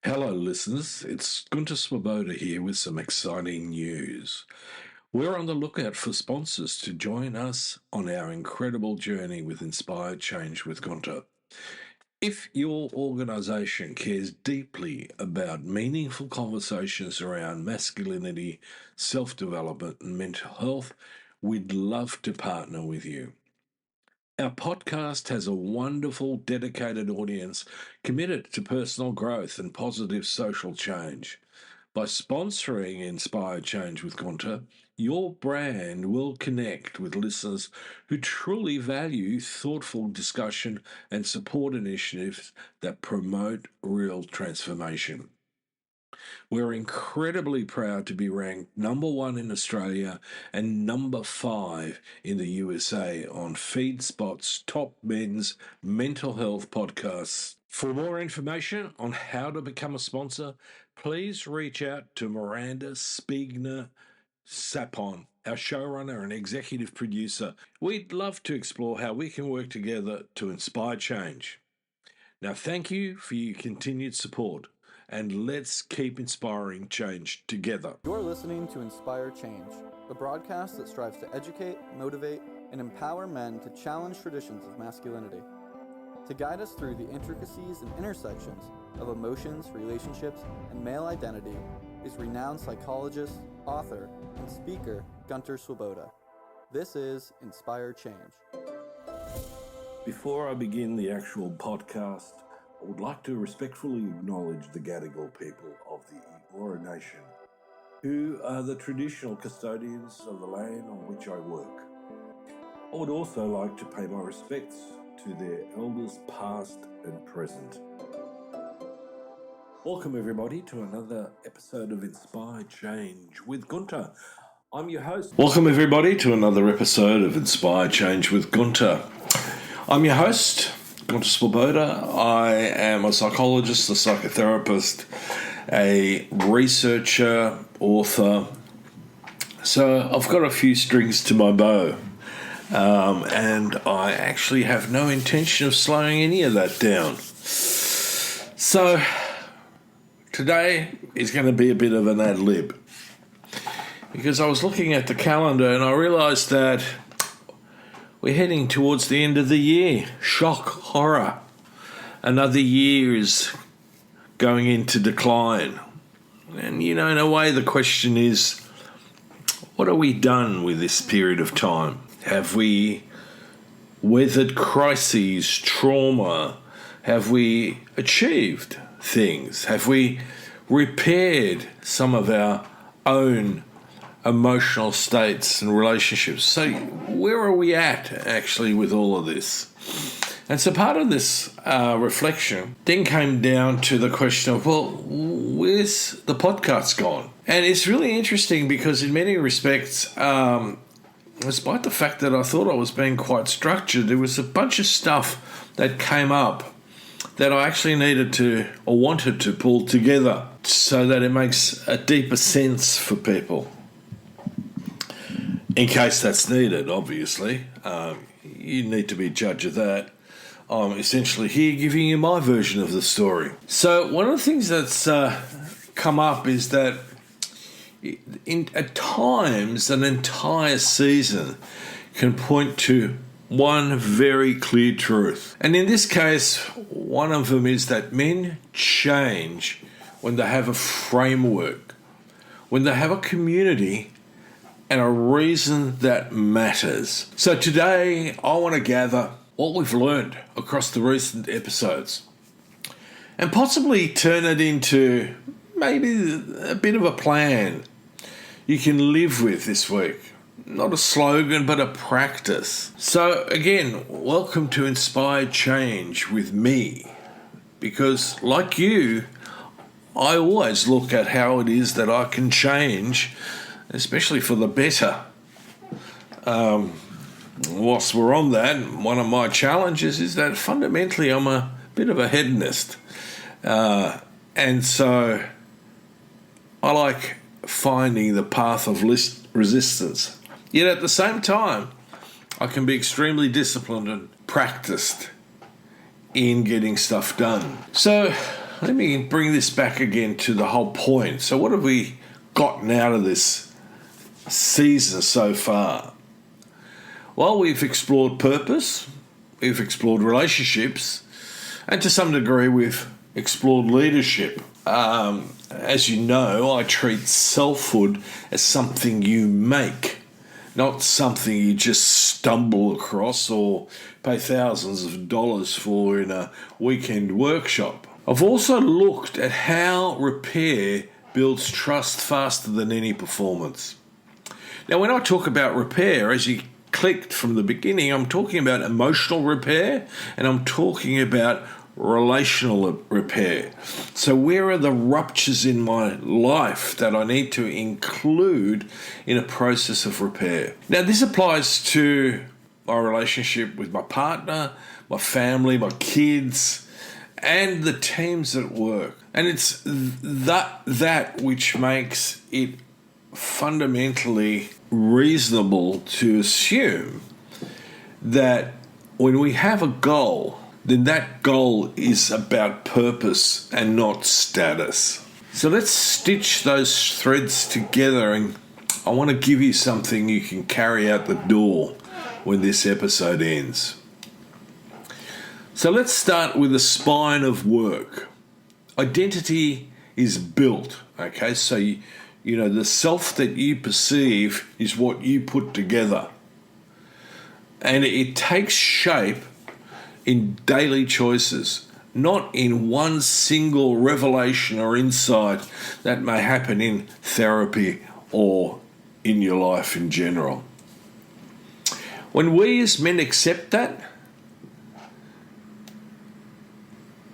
Hello, listeners. It's Gunter Swoboda here with some exciting news. We're on the lookout for sponsors to join us on our incredible journey with Inspire Change with Gunter. If your organization cares deeply about meaningful conversations around masculinity, self development, and mental health, we'd love to partner with you. Our podcast has a wonderful, dedicated audience committed to personal growth and positive social change. By sponsoring Inspire Change with Gunter, your brand will connect with listeners who truly value thoughtful discussion and support initiatives that promote real transformation. We're incredibly proud to be ranked number one in Australia and number 5 in the USA on FeedSpot's top men's mental health podcasts. For more information on how to become a sponsor, please reach out to Miranda Spiegner Sapon, our showrunner and executive producer. We'd love to explore how we can work together to inspire change. Now, thank you for your continued support, and let's keep inspiring change together. You're listening to Inspire Change, a broadcast that strives to educate, motivate, and empower men to challenge traditions of masculinity. To guide us through the intricacies and intersections of emotions, relationships, and male identity is renowned psychologist, author, and speaker Gunter Swoboda. This is Inspire Change. Before I begin the actual podcast, I would like to respectfully acknowledge the Gadigal people of the Eora Nation, who are the traditional custodians of the land on which I work. I would also like to pay my respects to their elders past and present. Welcome everybody to another episode of Inspire Change with Gunter. I'm your host. Welcome everybody to another episode of Inspire Change with Gunter. I'm your host, Gunter Swoboda. I am a psychologist, a psychotherapist, a researcher, author. So I've got a few strings to my bow. And I actually have no intention of slowing any of that down. So today is going to be a bit of an ad-lib, because I was looking at the calendar and I realised that we're heading towards the end of the year. Shock, horror. Another year is going into decline. And, in a way, the question is, what have we done with this period of time? Have we weathered crises, trauma? Have we achieved things? Have we repaired some of our own emotional states and relationships? So where are we at actually with all of this? And so part of this reflection then came down to the question of, well, where's the podcast gone? And it's really interesting because in many respects, despite the fact that I thought I was being quite structured, there was a bunch of stuff that came up that I actually needed to or wanted to pull together so that it makes a deeper sense for people. In case that's needed, obviously. You need to be a judge of that. I'm essentially here giving you my version of the story. So one of the things that's come up is that at times an entire season can point to one very clear truth. And in this case, one of them is that men change when they have a framework, when they have a community and a reason that matters. So today, I want to gather what we've learned across the recent episodes and possibly turn it into maybe a bit of a plan you can live with this week. Not a slogan, but a practice. So again, welcome to Inspire Change with me, because like you, I always look at how it is that I can change, especially for the better. Whilst we're on that, one of my challenges is that fundamentally I'm a bit of a hedonist. And so I like finding the path of least resistance. Yet at the same time, I can be extremely disciplined and practiced in getting stuff done. So let me bring this back again to the whole point. So what have we gotten out of this season so far? Well, we've explored purpose, we've explored relationships, and to some degree we've explored leadership. As you know, I treat selfhood as something you make, not something you just stumble across or pay thousands of dollars for in a weekend workshop. I've also looked at how repair builds trust faster than any performance. Now, when I talk about repair, as you clicked from the beginning, I'm talking about emotional repair and I'm talking about relational repair. So where are the ruptures in my life that I need to include in a process of repair? Now, this applies to my relationship with my partner, my family, my kids, and the teams at work. And it's that which makes it fundamentally reasonable to assume that when we have a goal, then that goal is about purpose and not status. So let's stitch those threads together, and I want to give you something you can carry out the door when this episode ends. So let's start with the spine of work. Identity is built, okay? So, you know, the self that you perceive is what you put together. And it takes shape in daily choices, not in one single revelation or insight that may happen in therapy or in your life in general. When we as men accept that,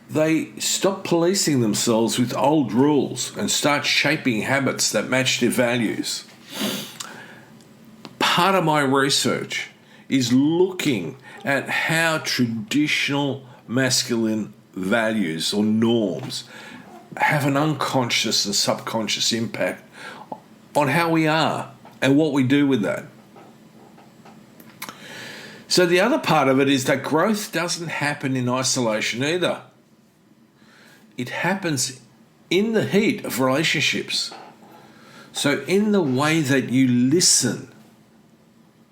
they stop policing themselves with old rules and start shaping habits that match their values. Part of my research is looking at how traditional masculine values or norms have an unconscious and subconscious impact on how we are and what we do with that. So the other part of it is that growth doesn't happen in isolation either. It happens in the heat of relationships. So in the way that you listen,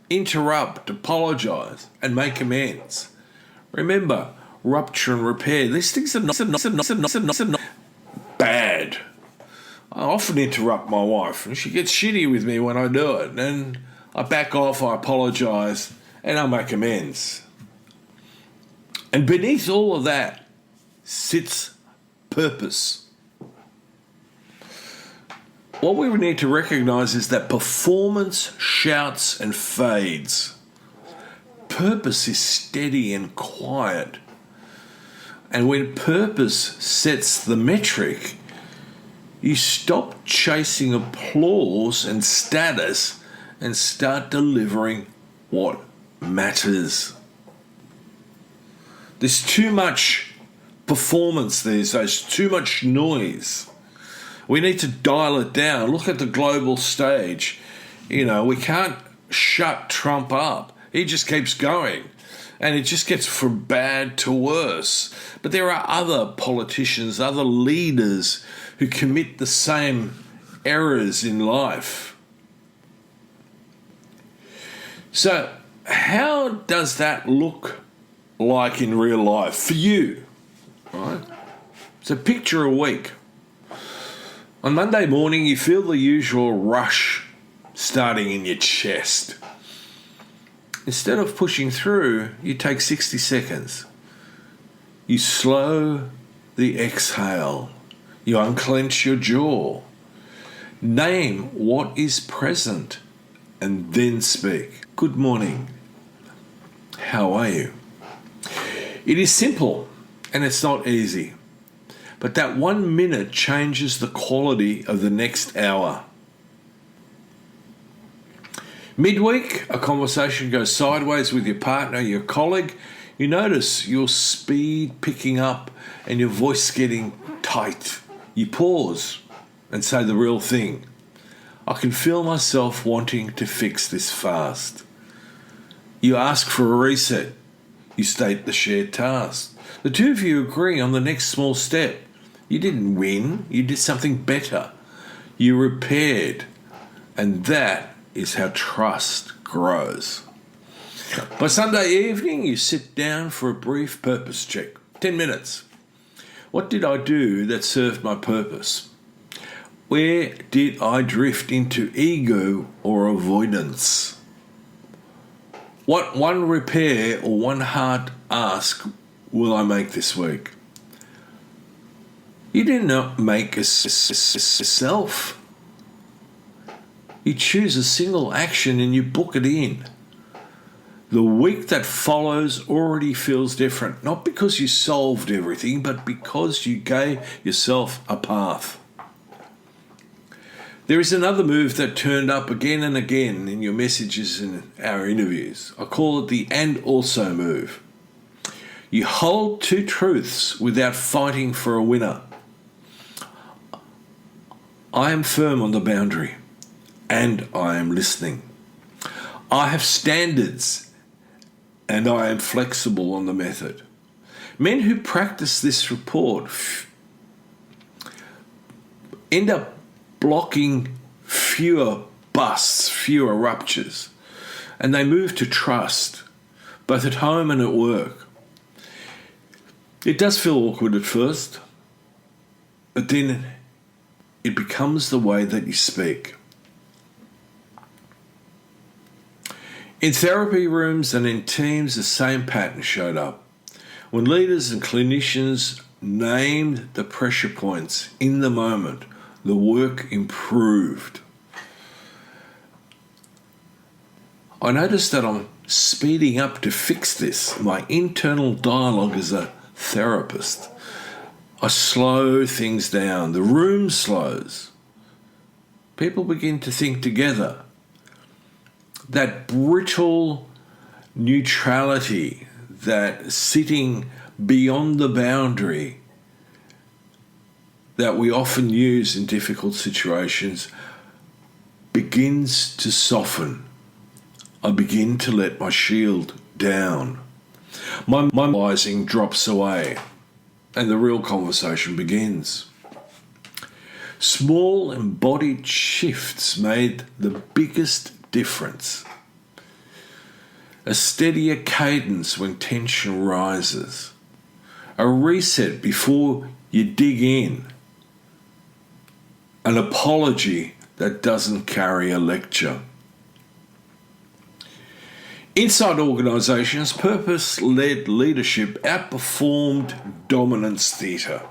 interrupt, apologise, and make amends. Remember, rupture and repair, these things are not bad. I often interrupt my wife, and she gets shitty with me when I do it. And I back off, I apologise, and I make amends. And beneath all of that sits purpose. What we need to recognise is that performance shouts and fades. Purpose is steady and quiet. And when purpose sets the metric, you stop chasing applause and status and start delivering what matters. There's too much performance these days, too much noise. We need to dial it down. Look at the global stage. You know, we can't shut Trump up. He just keeps going. And it just gets from bad to worse. But there are other politicians, other leaders who commit the same errors in life. So how does that look like in real life for you? Right? So picture a week. On Monday morning, you feel the usual rush starting in your chest. Instead of pushing through, you take 60 seconds. You slow the exhale. You unclench your jaw. Name what is present and then speak. Good morning. How are you? It is simple and it's not easy. But that 1 minute changes the quality of the next hour. Midweek, a conversation goes sideways with your partner, your colleague. You notice your speed picking up and your voice getting tight. You pause and say the real thing. I can feel myself wanting to fix this fast. You ask for a reset. You state the shared task. The two of you agree on the next small step. You didn't win, you did something better. You repaired. And that is how trust grows. By Sunday evening, you sit down for a brief purpose check. 10 minutes. What did I do that served my purpose? Where did I drift into ego or avoidance? What one repair or one heart ask will I make this week? You do not make a self. You choose a single action and you book it in. The week that follows already feels different, not because you solved everything, but because you gave yourself a path. There is another move that turned up again and again in your messages and our interviews. I call it the and also move. You hold two truths without fighting for a winner. I am firm on the boundary, and I am listening. I have standards, and I am flexible on the method. Men who practice this report end up blocking fewer busts, fewer ruptures, and they move to trust, both at home and at work. It does feel awkward at first, but then it becomes the way that you speak. In therapy rooms and in teams, the same pattern showed up. When leaders and clinicians named the pressure points in the moment, the work improved. I noticed that I'm speeding up to fix this. My internal dialogue as a therapist. I slow things down. The room slows. People begin to think together. That brittle neutrality, that sitting beyond the boundary that we often use in difficult situations begins to soften. I begin to let my shield down. My moralizing drops away and the real conversation begins. Small embodied shifts made the biggest difference. A steadier cadence when tension rises. A reset before you dig in. An apology that doesn't carry a lecture. Inside organisations, purpose-led leadership outperformed dominance theatre.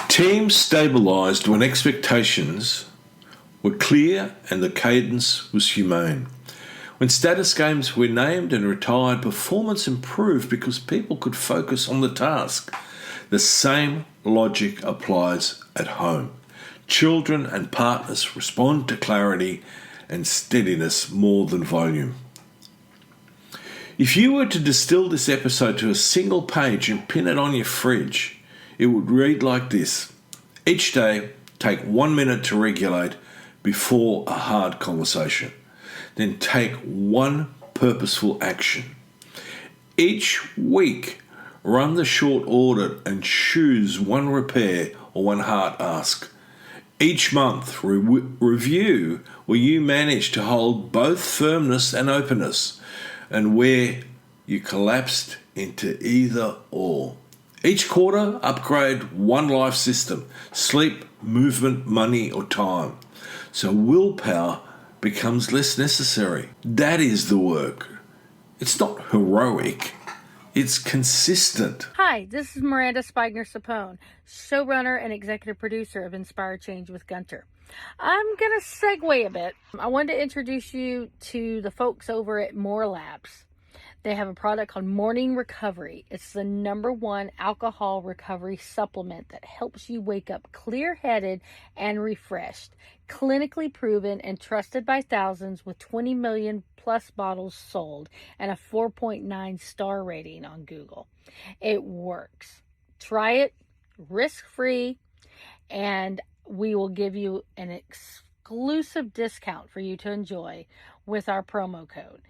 Teams stabilised when expectations were clear and the cadence was humane. When status games were named and retired, performance improved because people could focus on the task. The same logic applies at home. Children and partners respond to clarity and steadiness more than volume. If you were to distill this episode to a single page and pin it on your fridge, it would read like this. Each day, take 1 minute to regulate before a hard conversation. Then take one purposeful action. Each week, run the short audit and choose one repair or one heart ask. Each month, review where you manage to hold both firmness and openness and where you collapsed into either or. Each quarter, upgrade one life system, sleep, movement, money or time. So willpower becomes less necessary. That is the work. It's not heroic. It's consistent. Hi, this is Miranda Spigner-Sapone, showrunner and executive producer of Inspire Change with Gunter. I'm going to segue a bit. I wanted to introduce you to the folks over at More Labs. They have a product called Morning Recovery. It's the #1 alcohol recovery supplement that helps you wake up clear-headed and refreshed. Clinically proven and trusted by thousands with 20 million plus bottles sold and a 4.9 star rating on Google. It works. Try it risk-free, and we will give you an exclusive discount for you to enjoy with our promo code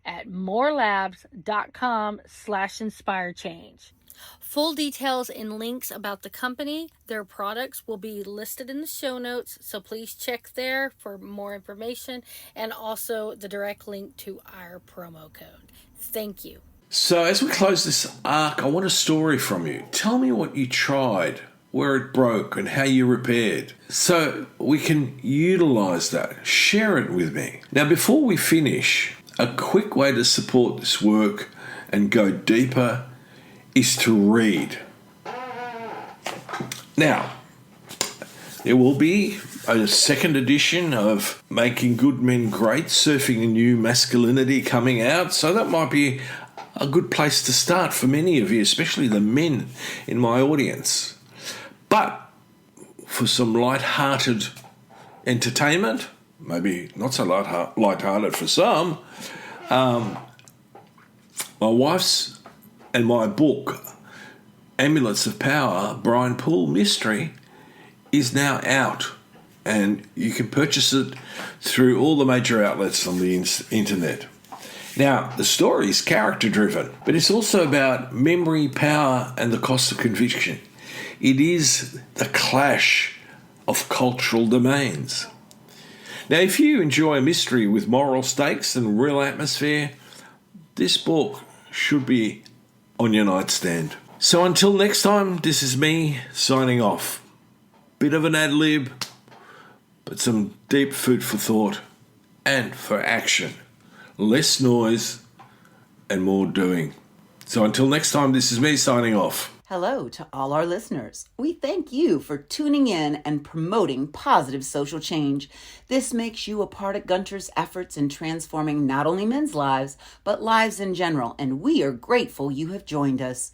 at morelabs.com/inspirechange. Full details and links about the company, their products will be listed in the show notes, so please check there for more information and also the direct link to our promo code. Thank you. So as we close this arc, I want a story from you. Tell me what you tried, where it broke, and how you repaired, so we can utilize that. Share it with me. Now, before we finish, a quick way to support this work and go deeper is to read. Now, there will be a second edition of Making Good Men Great, Surfing a New Masculinity coming out, so that might be a good place to start for many of you, especially the men in my audience. But for some light-hearted entertainment, maybe not so light-hearted for some, my wife's and my book, Amulets of Power, Brian Poole Mystery, is now out. And you can purchase it through all the major outlets on the internet. Now, the story is character-driven, but it's also about memory, power, and the cost of conviction. It is the clash of cultural domains. Now, if you enjoy a mystery with moral stakes and real atmosphere, this book should be on your nightstand. So until next time, this is me signing off. Bit of an ad-lib, but some deep food for thought and for action. Less noise and more doing. So until next time, this is me signing off. Hello to all our listeners. We thank you for tuning in and promoting positive social change. This makes you a part of Gunter's efforts in transforming not only men's lives, but lives in general, and we are grateful you have joined us.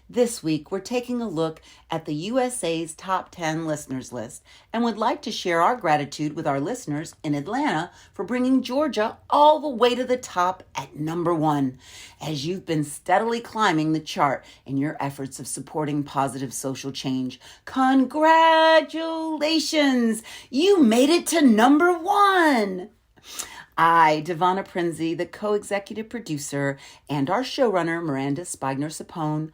This week, we're taking a look at the USA's Top 10 Listeners List and would like to share our gratitude with our listeners in Atlanta for bringing Georgia all the way to the top at number 1. As you've been steadily climbing the chart in your efforts of supporting positive social change, congratulations! You made it to number 1! I, Devonna Prinzi, the co-executive producer, and our showrunner, Miranda Spigner-Sapone,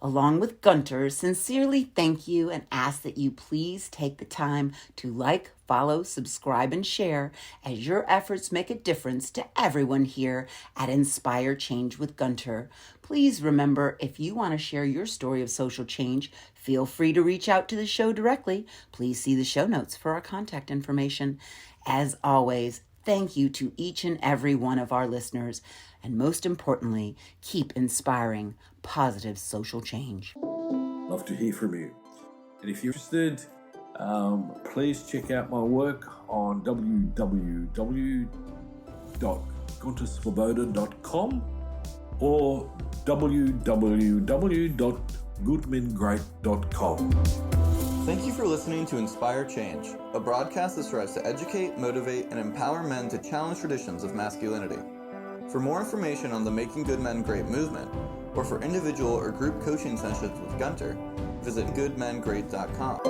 along with Gunter, sincerely thank you and ask that you please take the time to like, follow, subscribe, and share as your efforts make a difference to everyone here at Inspire Change with Gunter. Please remember, if you want to share your story of social change, feel free to reach out to the show directly. Please see the show notes for our contact information. As always, thank you to each and every one of our listeners. And most importantly, keep inspiring positive social change. Love to hear from you. And if you're interested, please check out my work on www.guntersvoboda.com or www.goodmengreat.com. Thank you for listening to Inspire Change, a broadcast that strives to educate, motivate, and empower men to challenge traditions of masculinity. For more information on the Making Good Men Great movement, or for individual or group coaching sessions with Gunter, visit goodmengreat.com.